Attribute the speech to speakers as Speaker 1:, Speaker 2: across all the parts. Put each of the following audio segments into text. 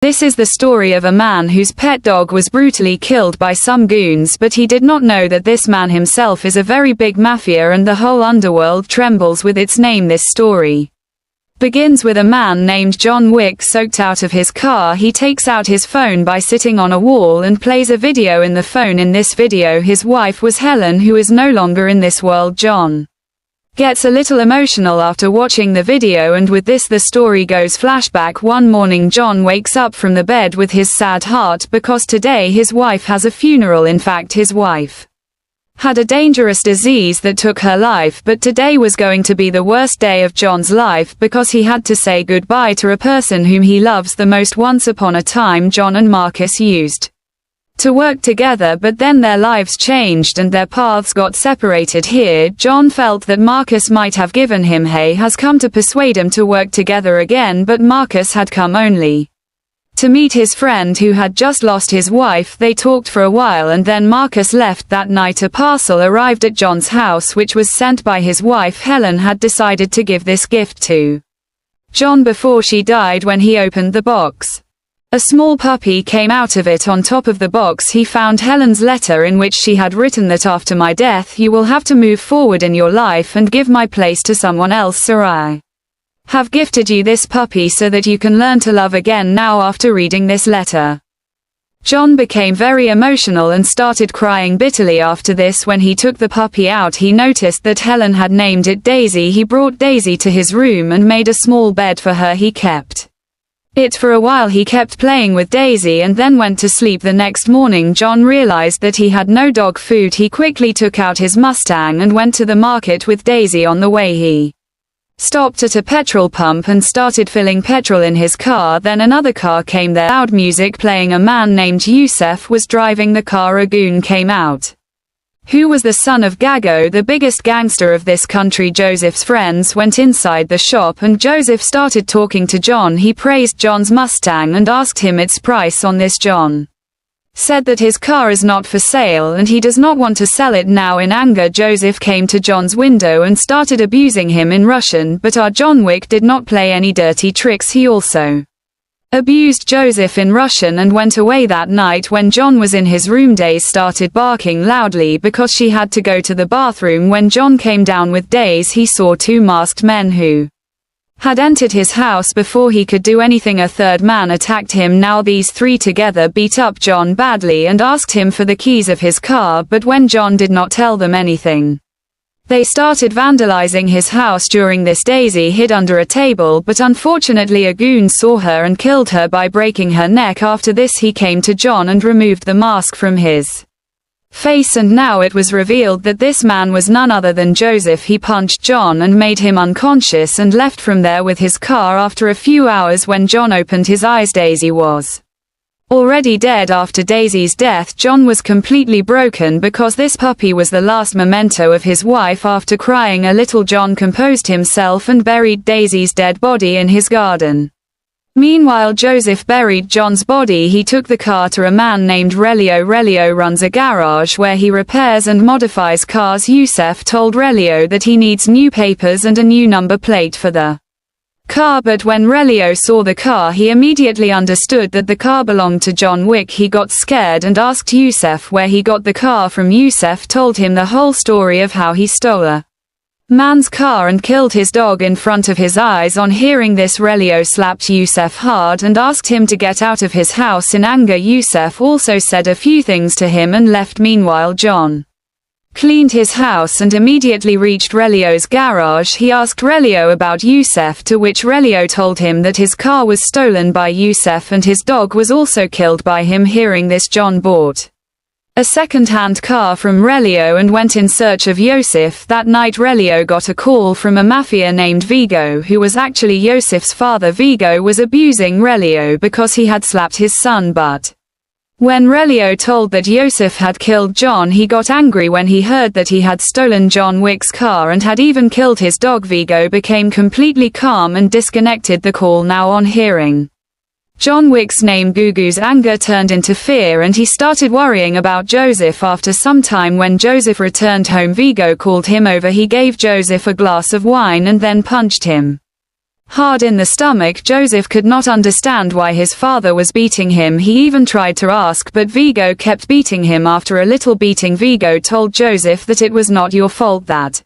Speaker 1: This is the story of a man whose pet dog was brutally killed by some goons, but he did not know that this man himself is a very big mafia and the whole underworld trembles with its name. This story begins with a man named John Wick soaked out of his car. He takes out his phone by sitting on a wall and plays a video in the phone. In this video his wife was Helen, who is no longer in this world. John gets a little emotional after watching the video, and with this the story goes flashback. One morning John wakes up from the bed with his sad heart because today his wife has a funeral. In fact, his wife had a dangerous disease that took her life, but today was going to be the worst day of John's life because he had to say goodbye to a person whom he loves the most. Once upon a time John and Marcus used to work together, but then their lives changed and their paths got separated. Here John felt that Marcus might have given him has come to persuade him to work together again, but Marcus had come only to meet his friend who had just lost his wife. They talked for a while and then Marcus left. That night a parcel arrived at John's house which was sent by his wife. Helen had decided to give this gift to John before she died. When he opened the box, a small puppy came out of it. On top of the box he found Helen's letter in which she had written that after my death you will have to move forward in your life and give my place to someone else. So I have gifted you this puppy so that you can learn to love again. Now after reading this letter, John became very emotional and started crying bitterly. After this, when he took the puppy out, he noticed that Helen had named it Daisy. He brought Daisy to his room and made a small bed for her. He kept it for a while. He kept playing with Daisy and then went to sleep. The next morning John realized that he had no dog food. He quickly took out his Mustang and went to the market with Daisy. On the way he stopped at a petrol pump and started filling petrol in his car. Then another car came there, loud music playing. A man named Yusef was driving the car. A goon came out who was the son of Gago, the biggest gangster of this country. Joseph's friends went inside the shop and Joseph started talking to John. He praised John's Mustang and asked him its price. On this, John said that his car is not for sale and he does not want to sell it now. In anger, Joseph came to John's window and started abusing him in Russian, but our John Wick did not play any dirty tricks. He also abused Joseph in Russian and went away. That night when John was in his room, Daisy started barking loudly because she had to go to the bathroom. When John came down with Daisy, he saw two masked men who had entered his house before he could do anything. A third man attacked him. Now these three together beat up John badly and asked him for the keys of his car, but when John did not tell them anything, they started vandalizing his house. During this, Daisy hid under a table, but unfortunately a goon saw her and killed her by breaking her neck. After this he came to John and removed the mask from his face, and now it was revealed that this man was none other than Joseph. He punched John and made him unconscious and left from there with his car. After a few hours, when John opened his eyes, Daisy was already dead. After Daisy's death, John was completely broken because this puppy was the last memento of his wife. After crying a little, John composed himself and buried Daisy's dead body in his garden. Meanwhile, Joseph buried John's body. He took the car to a man named Relio. Relio runs a garage where he repairs and modifies cars. Yusef told Relio that he needs new papers and a new number plate for the car, but when Relio saw the car he immediately understood that the car belonged to John Wick. He got scared and asked Yusef where he got the car from. Yusef told him the whole story of how he stole a man's car and killed his dog in front of his eyes. On hearing this, Relio slapped Yusef hard and asked him to get out of his house. In anger, Yusef also said a few things to him and left. Meanwhile, John cleaned his house and immediately reached Relio's garage. He asked Relio about Yusef, to which Relio told him that his car was stolen by Yusef and his dog was also killed by him. Hearing this, John bought a second-hand car from Relio and went in search of Yosef. That night Relio got a call from a mafia named Vigo, who was actually Yosef's father. Vigo was abusing Relio because he had slapped his son, but when Relio told that Yosef had killed John, he got angry when he heard that he had stolen John Wick's car and had even killed his dog. Vigo became completely calm and disconnected the call. Now on hearing John Wick's name, Gugu's anger turned into fear and he started worrying about Joseph. After some time, when Joseph returned home, Vigo called him over. He gave Joseph a glass of wine and then punched him. Hard in the stomach, Joseph could not understand why his father was beating him. He even tried to ask, but Vigo kept beating him. After a little beating, Vigo told Joseph that it was not your fault that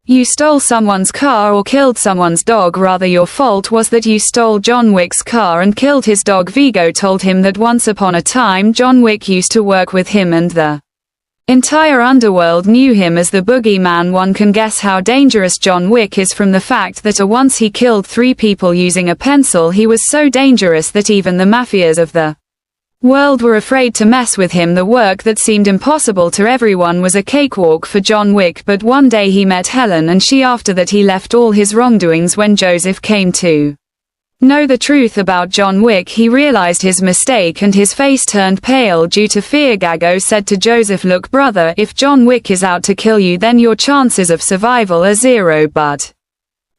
Speaker 1: you stole someone's car or killed someone's dog, rather your fault was that you stole John Wick's car and killed his dog. Vigo told him that once upon a time John Wick used to work with him and the entire underworld knew him as the boogeyman. One can guess how dangerous John Wick is from the fact that once he killed 3 people using a pencil. He was so dangerous that even the mafias of the world were afraid to mess with him. The work that seemed impossible to everyone was a cakewalk for John Wick, but one day he met Helen, and after that he left all his wrongdoings. When Joseph came to know the truth about John Wick, he realized his mistake and his face turned pale due to fear. Gago said to Joseph, "Look brother, if John Wick is out to kill you, then your chances of survival are 0, but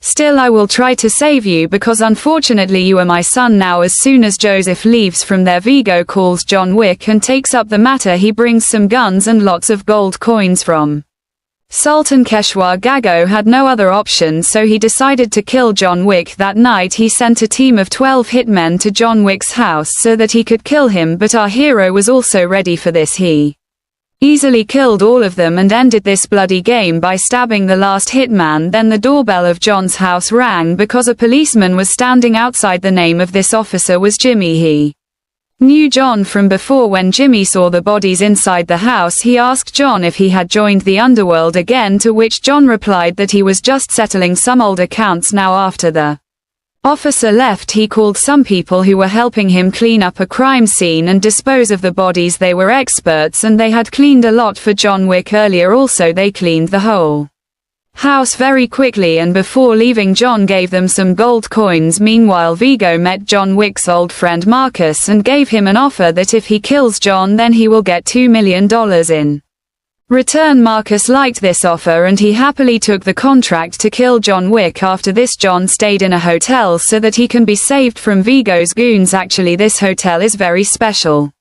Speaker 1: still I will try to save you because unfortunately you are my son now." As soon as Joseph leaves from there, Vigo calls John Wick and takes up the matter. He brings some guns and lots of gold coins from Sultan Keshwar. Gago had no other option, so he decided to kill John Wick. That night he sent a team of 12 hitmen to John Wick's house so that he could kill him, but our hero was also ready for this. He easily killed all of them and ended this bloody game by stabbing the last hitman. Then the doorbell of John's house rang because a policeman was standing outside. The name of this officer was Jimmy. He knew John from before. When Jimmy saw the bodies inside the house, he asked John if he had joined the underworld again, to which John replied that he was just settling some old accounts now. After the officer left, he called some people who were helping him clean up a crime scene and dispose of the bodies. They were experts and they had cleaned a lot for John Wick earlier. Also, they cleaned the whole house very quickly, and before leaving John gave them some gold coins. Meanwhile, Vigo met John Wick's old friend Marcus and gave him an offer that if he kills John then he will get $2 million in return. Marcus liked this offer and he happily took the contract to kill John Wick. After this, John stayed in a hotel so that he can be saved from Vigo's goons. Actually, this hotel is very special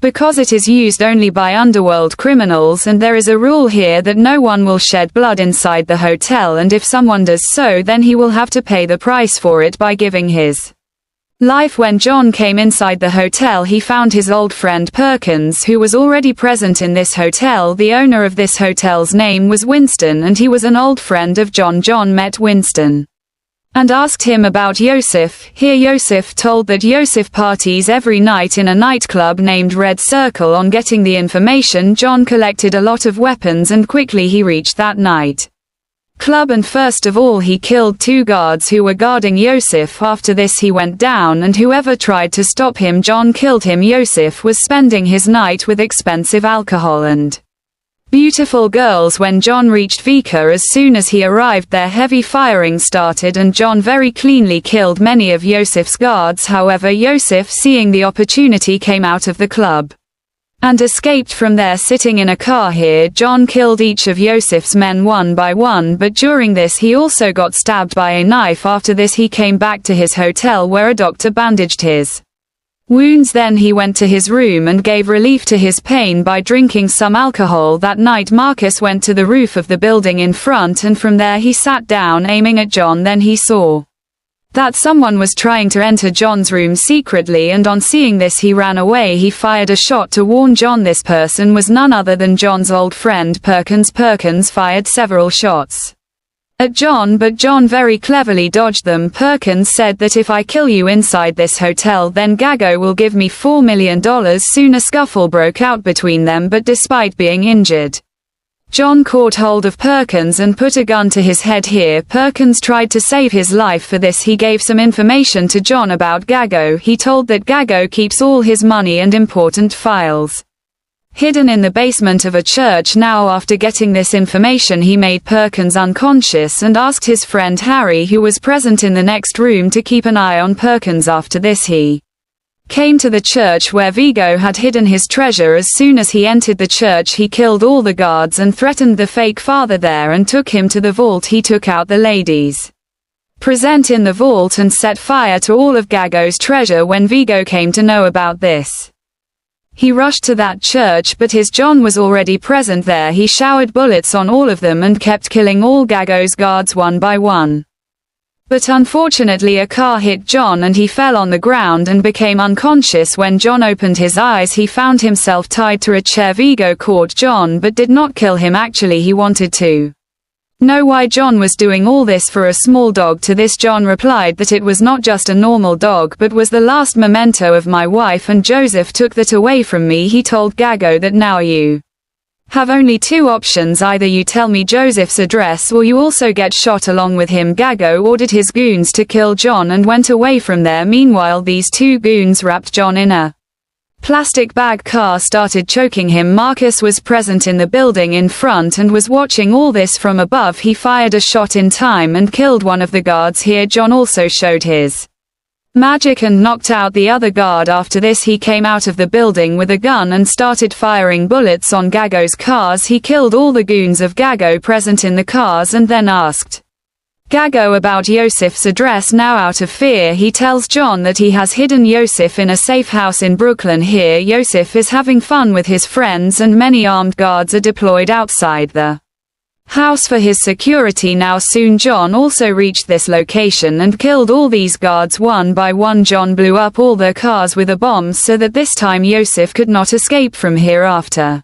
Speaker 1: because it is used only by underworld criminals, and there is a rule here that no one will shed blood inside the hotel, and if someone does so then he will have to pay the price for it by giving his life. When John came inside the hotel, he found his old friend Perkins, who was already present in this hotel. The owner of this hotel's name was Winston, and he was an old friend of John. John met Winston and asked him about Yosef. Here Yosef told that Yosef parties every night in a nightclub named Red Circle. On getting the information, John collected a lot of weapons and quickly he reached that night club, and first of all he killed 2 guards who were guarding Yosef. After this he went down and whoever tried to stop him, John killed him. Yosef was spending his night with expensive alcohol and beautiful girls. When John reached Vika, as soon as he arrived there, heavy firing started and John very cleanly killed many of Yosef's guards. However, Yosef, seeing the opportunity, came out of the club and escaped from there sitting in a car. Here John killed each of Yosef's men one by one, but during this he also got stabbed by a knife. After this he came back to his hotel where a doctor bandaged his wounds. Then he went to his room and gave relief to his pain by drinking some alcohol. That night Marcus went to the roof of the building in front, and from there he sat down aiming at John. Then he saw that someone was trying to enter John's room secretly, and on seeing this he ran away. He fired a shot to warn John. This person was none other than John's old friend Perkins. Perkins fired several shots at John, but John very cleverly dodged them. Perkins said that if I kill you inside this hotel then Gago will give me $4 million. Soon a scuffle broke out between them, but despite being injured, John caught hold of Perkins and put a gun to his head. Here Perkins tried to save his life. For this he gave some information to John about Gago. He told that Gago keeps all his money and important files hidden in the basement of a church. Now after getting this information he made Perkins unconscious and asked his friend Harry, who was present in the next room, to keep an eye on Perkins. After this he came to the church where Vigo had hidden his treasure. As soon as he entered the church he killed all the guards and threatened the fake father there and took him to the vault. He took out the ladies present in the vault and set fire to all of Gago's treasure. When Vigo came to know about this, he rushed to that church, but his John was already present there. He showered bullets on all of them and kept killing all Gago's guards one by one. But unfortunately a car hit John and he fell on the ground and became unconscious. When John opened his eyes he found himself tied to a chair. Vigo caught John but did not kill him. Actually he wanted to know why John was doing all this for a small dog. To this John replied that it was not just a normal dog but was the last memento of my wife, and Joseph took that away from me. He told Gago that now you have only two options: either you tell me Joseph's address or you also get shot along with him. Gago ordered his goons to kill John and went away from there. Meanwhile these two goons wrapped John in a plastic bag car, started choking him. Marcus was present in the building in front and was watching all this from above. He fired a shot in time and killed one of the guards. Here John also showed his magic and knocked out the other guard. After this he came out of the building with a gun and started firing bullets on Gago's cars. He killed all the goons of Gago present in the cars and then asked Gago about Yosef's address. Now out of fear he tells John that he has hidden Yosef in a safe house in Brooklyn. Here Yosef is having fun with his friends and many armed guards are deployed outside the house for his security. Now soon John also reached this location and killed all these guards one by one. John blew up all their cars with a bomb so that this time Yosef could not escape from here. After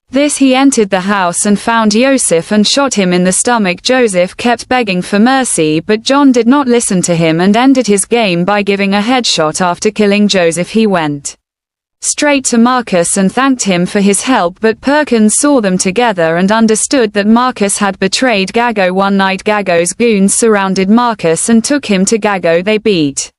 Speaker 1: this he entered the house and found Yosef and shot him in the stomach. Joseph kept begging for mercy but John did not listen to him and ended his game by giving a headshot. After killing Joseph he went straight to Marcus and thanked him for his help, but Perkins saw them together and understood that Marcus had betrayed Gago. One night Gago's goons surrounded Marcus and took him to Gago. They beat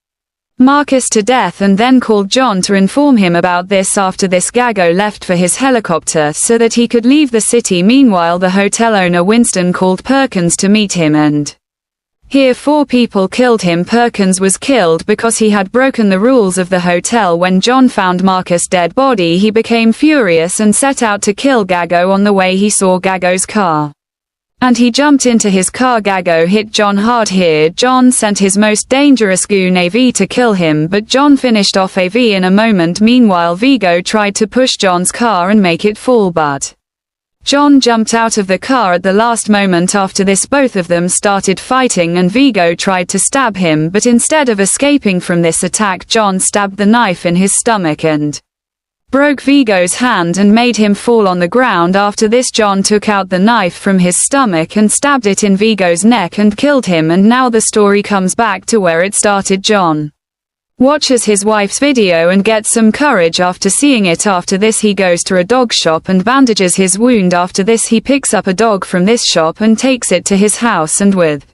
Speaker 1: Marcus to death and then called John to inform him about this. After this Gago left for his helicopter so that he could leave the city. Meanwhile the hotel owner Winston called Perkins to meet him and here 4 people killed him. Perkins was killed because he had broken the rules of the hotel. When John found Marcus' dead body he became furious and set out to kill Gago. On the way he saw Gago's car and he jumped into his car. Gago hit John hard. Here John sent his most dangerous goon AV to kill him, but John finished off AV in a moment. Meanwhile Vigo tried to push John's car and make it fall, but John jumped out of the car at the last moment. After this both of them started fighting and Vigo tried to stab him, but instead of escaping from this attack John stabbed the knife in his stomach and broke Vigo's hand and made him fall on the ground. After this John took out the knife from his stomach and stabbed it in Vigo's neck and killed him. And now the story comes back to where it started. John watches his wife's video and gets some courage after seeing it. After this he goes to a dog shop and bandages his wound. After this he picks up a dog from this shop and takes it to his house and with